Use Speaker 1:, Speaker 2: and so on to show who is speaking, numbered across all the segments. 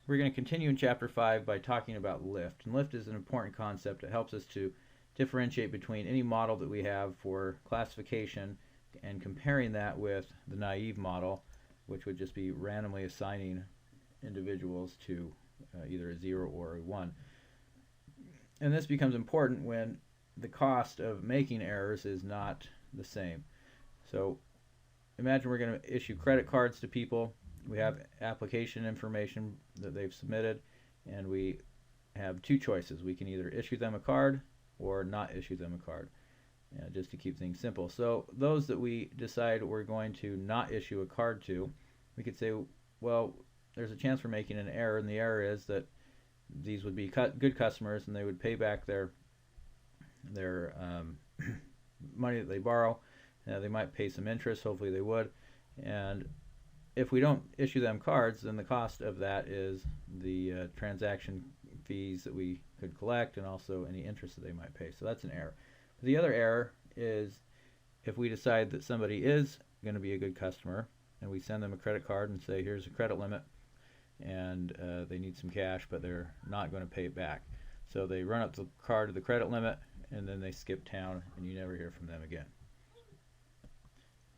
Speaker 1: We're going to continue in Chapter 5 by talking about lift. And lift is an important concept that helps us to differentiate between any model that we have for classification and comparing that with the naive model, which would just be randomly assigning individuals to either a 0 or a 1. And this becomes important when the cost of making errors is not the same. So imagine we're going to issue credit cards to people. We have application information that they've submitted, and we have two choices. We can either issue them a card or not issue them a card, just to keep things simple. So those that we decide we're going to not issue a card to, we could say, well, there's a chance for making an error, and the error is that these would be good customers and they would pay back their money that they borrow. They might pay some interest, hopefully they would, and if we don't issue them cards, then the cost of that is the transaction fees that we could collect and also any interest that they might pay. So that's an error. But the other error is if we decide that somebody is going to be a good customer and we send them a credit card and say, here's a credit limit, and they need some cash, but they're not going to pay it back. So they run up the card to the credit limit and then they skip town and you never hear from them again.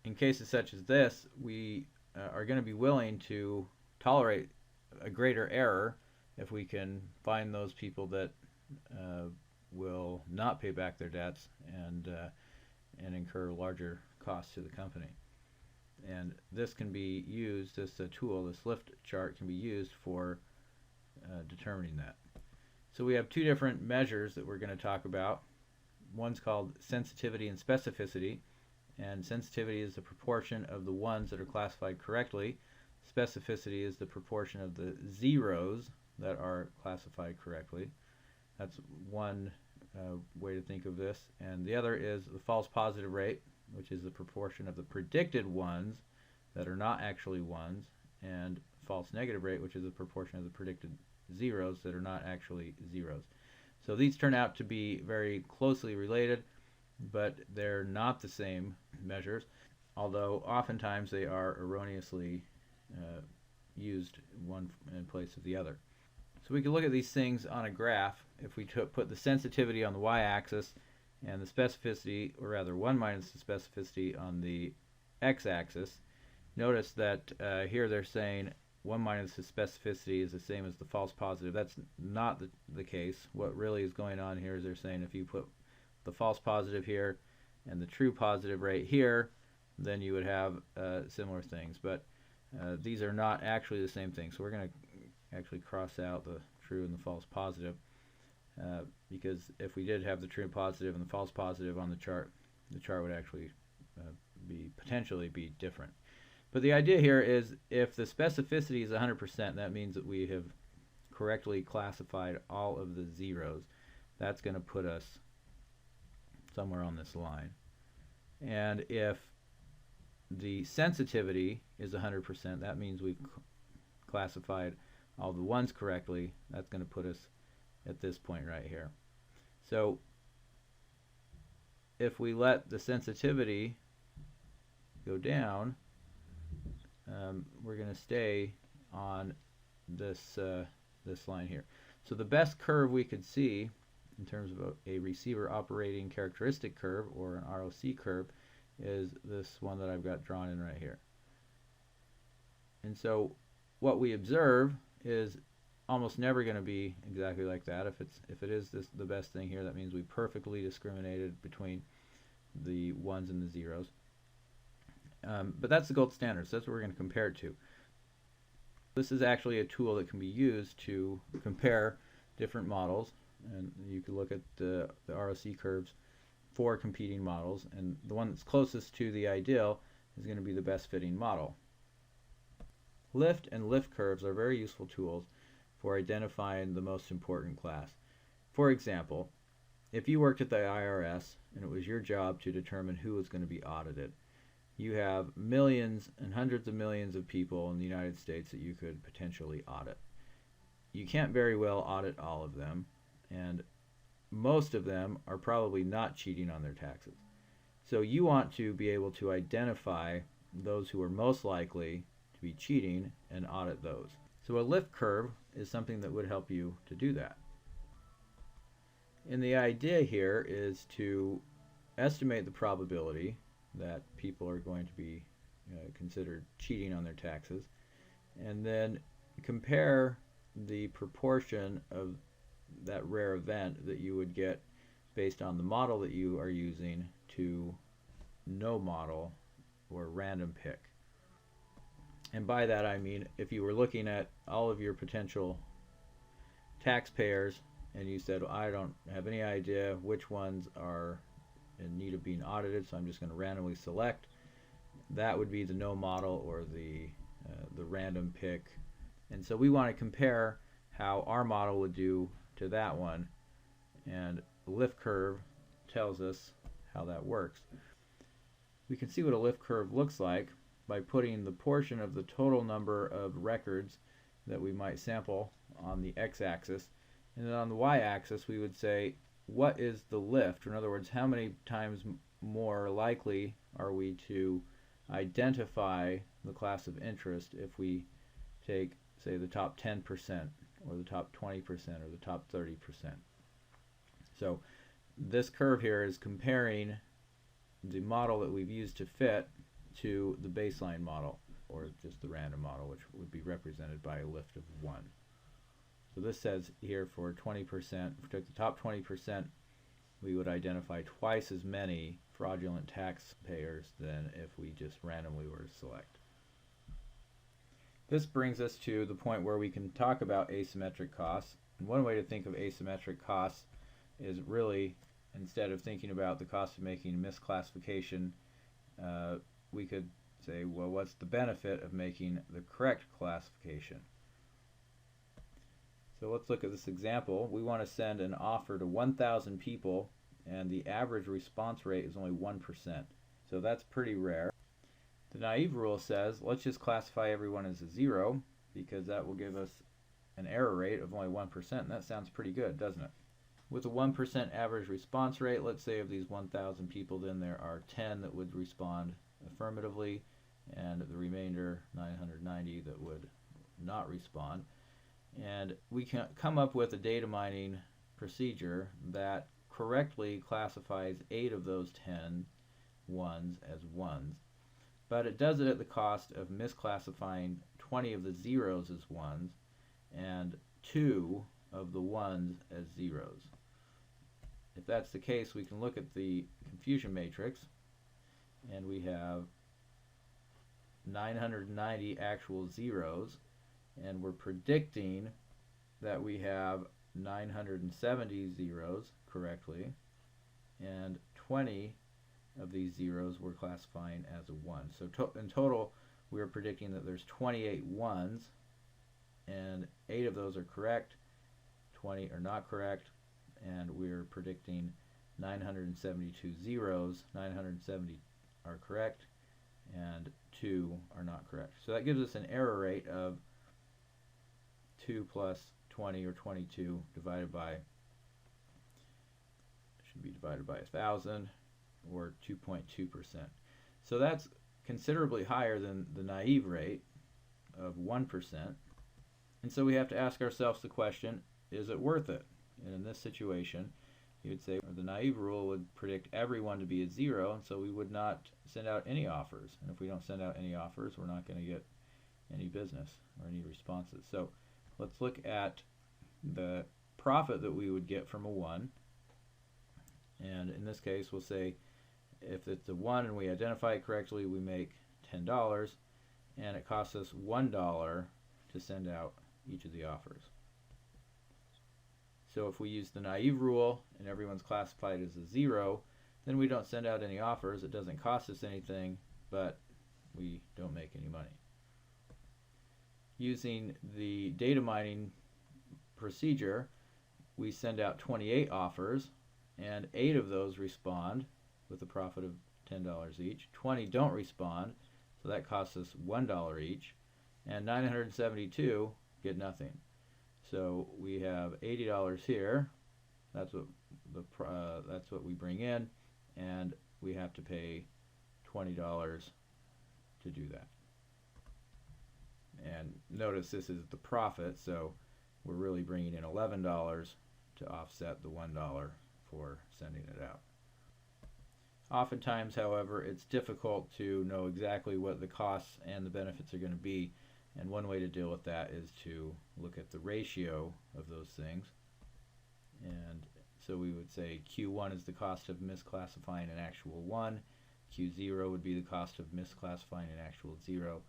Speaker 1: In cases such as this, we are going to be willing to tolerate a greater error if we can find those people that will not pay back their debts and incur larger costs to the company. And this can be used, this tool, this lift chart can be used for determining that. So we have two different measures that we're going to talk about. One's called sensitivity and specificity. And sensitivity is the proportion of the ones that are classified correctly. Specificity is the proportion of the zeros that are classified correctly. That's one way to think of this. And the other is the false positive rate, which is the proportion of the predicted ones that are not actually ones, and false negative rate, which is the proportion of the predicted zeros that are not actually zeros. So these turn out to be very closely related, but they're not the same measures, although oftentimes they are erroneously used one in place of the other. So we can look at these things on a graph. If we put the sensitivity on the y-axis and the specificity, or rather 1 minus the specificity on the x-axis, notice that here they're saying 1 minus the specificity is the same as the false positive. That's not the case. What really is going on here is they're saying if you put the false positive here and the true positive rate here, then you would have similar things. But these are not actually the same thing. So we're going to actually cross out the true and the false positive because if we did have the true positive and the false positive on the chart would actually potentially be different. But the idea here is if the specificity is 100%, that means that we have correctly classified all of the zeros. That's going to put us somewhere on this line. And if the sensitivity is 100%, that means we've classified all the ones correctly. That's going to put us at this point right here. So if we let the sensitivity go down, we're going to stay on this this line here. So the best curve we could see in terms of a receiver operating characteristic curve, or an ROC curve, is this one that I've got drawn in right here. And so what we observe is almost never going to be exactly like that. If it is the best thing here, that means we perfectly discriminated between the ones and the zeros. But that's the gold standard, so that's what we're going to compare it to. This is actually a tool that can be used to compare different models, and you can look at the ROC curves for competing models, and the one that's closest to the ideal is going to be the best fitting model. Lift and lift curves are very useful tools for identifying the most important class. For example, if you worked at the IRS and it was your job to determine who was going to be audited, you have millions and hundreds of millions of people in the United States that you could potentially audit. You can't very well audit all of them, and most of them are probably not cheating on their taxes. So you want to be able to identify those who are most likely to be cheating and audit those. So So a lift curve is something that would help you to do that. And the idea here is to estimate the probability that people are going to be considered cheating on their taxes, and then compare the proportion of that rare event that you would get based on the model that you are using to no model or random pick. And by that I mean, if you were looking at all of your potential taxpayers and you said, well, I don't have any idea which ones are in need of being audited, so I'm just going to randomly select, that would be the no model or the random pick. And so we want to compare how our model would do to that one, and the lift curve tells us how that works. We can see what a lift curve looks like by putting the portion of the total number of records that we might sample on the x-axis, and then on the y-axis we would say, what is the lift? In other words, how many times more likely are we to identify the class of interest if we take, say, the top 10% or the top 20% or the top 30%. So this curve here is comparing the model that we've used to fit to the baseline model, or just the random model, which would be represented by a lift of 1. So this says here for 20%, if we took the top 20%, we would identify twice as many fraudulent taxpayers than if we just randomly were to select. This brings us to the point where we can talk about asymmetric costs. And one way to think of asymmetric costs is really, instead of thinking about the cost of making a misclassification, we could say, well, what's the benefit of making the correct classification? So let's look at this example. We want to send an offer to 1,000 people, and the average response rate is only 1%. So that's pretty rare. The naive rule says, let's just classify everyone as a 0, because that will give us an error rate of only 1%, and that sounds pretty good, doesn't it? With a 1% average response rate, let's say of these 1,000 people, then there are 10 that would respond affirmatively, and the remainder, 990, that would not respond. And we can come up with a data mining procedure that correctly classifies 8 of those 10 ones as ones, but it does it at the cost of misclassifying 20 of the zeros as ones and 2 of the ones as zeros. If that's the case, we can look at the confusion matrix, and we have 990 actual zeros, and we're predicting that we have 970 zeros correctly, and 20 of these zeros we're classifying as a 1. So in total, we're predicting that there's 28 ones, and 8 of those are correct, 20 are not correct, and we're predicting 972 zeros. 970 are correct, and 2 are not correct. So that gives us an error rate of 2 plus 20, or 22, divided by, should be divided by 1,000, or 2.2%. So that's considerably higher than the naive rate of 1%. And so we have to ask ourselves the question, is it worth it? And in this situation, you would say the naive rule would predict everyone to be a 0, and so we would not send out any offers. And if we don't send out any offers, we're not going to get any business or any responses. So let's look at the profit that we would get from a 1. And in this case, we'll say if it's a 1 and we identify it correctly, we make $10, and it costs us $1 to send out each of the offers. So if we use the naive rule and everyone's classified as a 0, then we don't send out any offers. It doesn't cost us anything, but we don't make any money. Using the data mining procedure, we send out 28 offers, and 8 of those respond with a profit of $10 each. 20 don't respond, so that costs us $1 each, and 972 get nothing. So we have $80 here. That's what we bring in, and we have to pay $20 to do that. And notice this is the profit, so we're really bringing in $11 to offset the $1 for sending it out. Oftentimes, however, it's difficult to know exactly what the costs and the benefits are going to be, and one way to deal with that is to look at the ratio of those things. And so we would say Q1 is the cost of misclassifying an actual 1, Q0 would be the cost of misclassifying an actual 0,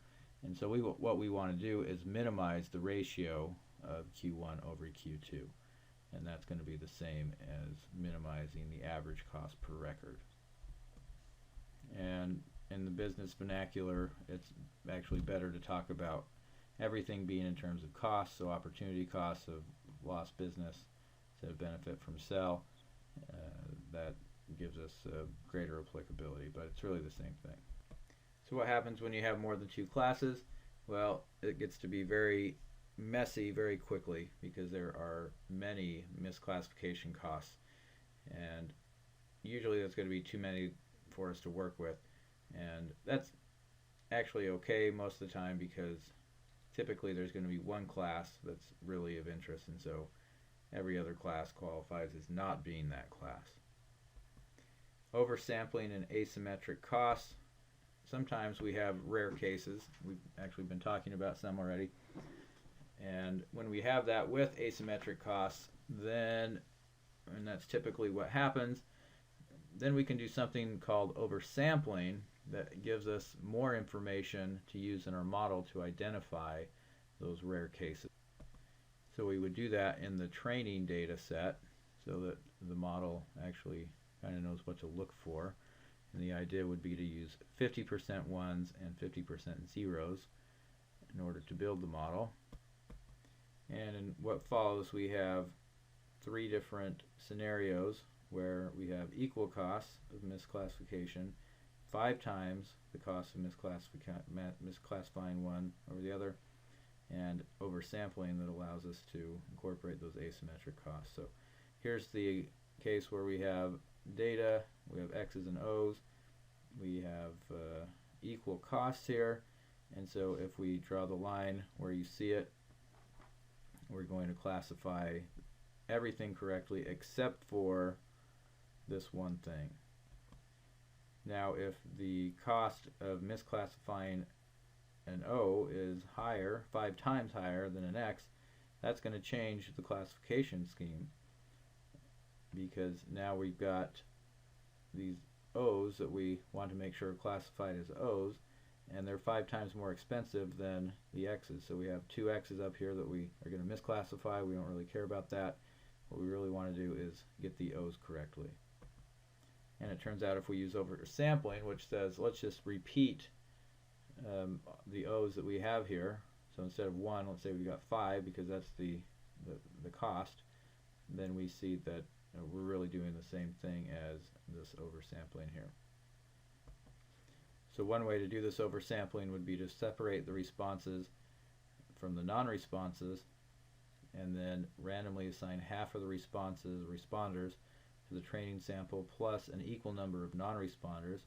Speaker 1: and so what we want to do is minimize the ratio of Q1 over Q2, and that's going to be the same as minimizing the average cost per record. And in the business vernacular, it's actually better to talk about everything being in terms of costs, so opportunity costs of lost business to benefit from sell. That gives us greater applicability, but it's really the same thing. So what happens when you have more than 2 classes? Well, it gets to be very messy very quickly because there are many misclassification costs, and usually that's going to be too many for us to work with, and that's actually okay most of the time because typically there's going to be one class that's really of interest, and so every other class qualifies as not being that class. Oversampling and asymmetric costs. Sometimes we have rare cases. We've actually been talking about some already. And when we have that with asymmetric costs, then, and that's typically what happens, then we can do something called oversampling that gives us more information to use in our model to identify those rare cases. So we would do that in the training data set so that the model actually kind of knows what to look for. And the idea would be to use 50% ones and 50% zeros in order to build the model. And in what follows, we have 3 different scenarios where we have equal costs of misclassification, 5 times the cost of misclassifying one over the other, and oversampling that allows us to incorporate those asymmetric costs. So here's the case where we have data, we have X's and O's, we have equal costs here, and so if we draw the line where you see it, we're going to classify everything correctly except for this one thing. Now if the cost of misclassifying an O is higher, 5 times higher than an X, that's going to change the classification scheme, because now we've got these O's that we want to make sure are classified as O's, and they're 5 times more expensive than the X's. So we have 2 X's up here that we are going to misclassify. We don't really care about that. What we really want to do is get the O's correctly. And it turns out if we use oversampling, which says let's just repeat the O's that we have here, so instead of 1, let's say we got 5 because that's the cost, then we see that we're really doing the same thing as this oversampling here. So one way to do this oversampling would be to separate the responses from the non-responses and then randomly assign half of the responders to the training sample plus an equal number of non-responders,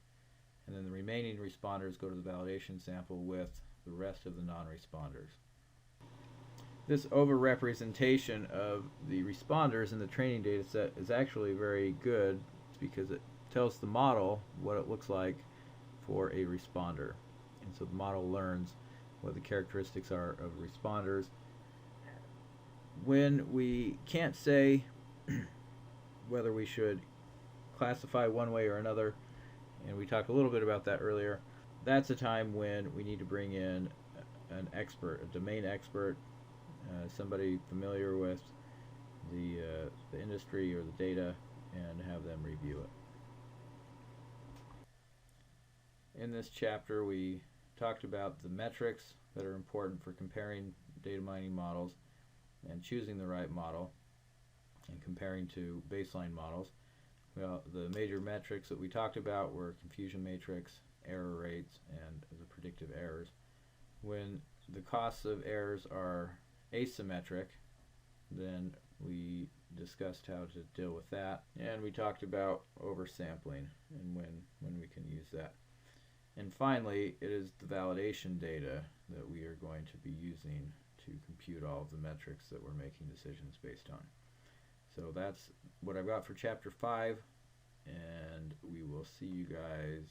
Speaker 1: and then the remaining responders go to the validation sample with the rest of the non-responders. This overrepresentation of the responders in the training data set is actually very good because it tells the model what it looks like for a responder. And so the model learns what the characteristics are of responders. When we can't say whether we should classify one way or another, and we talked a little bit about that earlier, that's a time when we need to bring in an expert, a domain expert, somebody familiar with the industry or the data, and have them review it. In this chapter we talked about the metrics that are important for comparing data mining models and choosing the right model and comparing to baseline models. Well, the major metrics that we talked about were confusion matrix, error rates, and the predictive errors. When the costs of errors are asymmetric, then we discussed how to deal with that, and we talked about oversampling and when we can use that. And finally, it is the validation data that we are going to be using to compute all of the metrics that we're making decisions based on. So that's what I've got for Chapter 5, and we will see you guys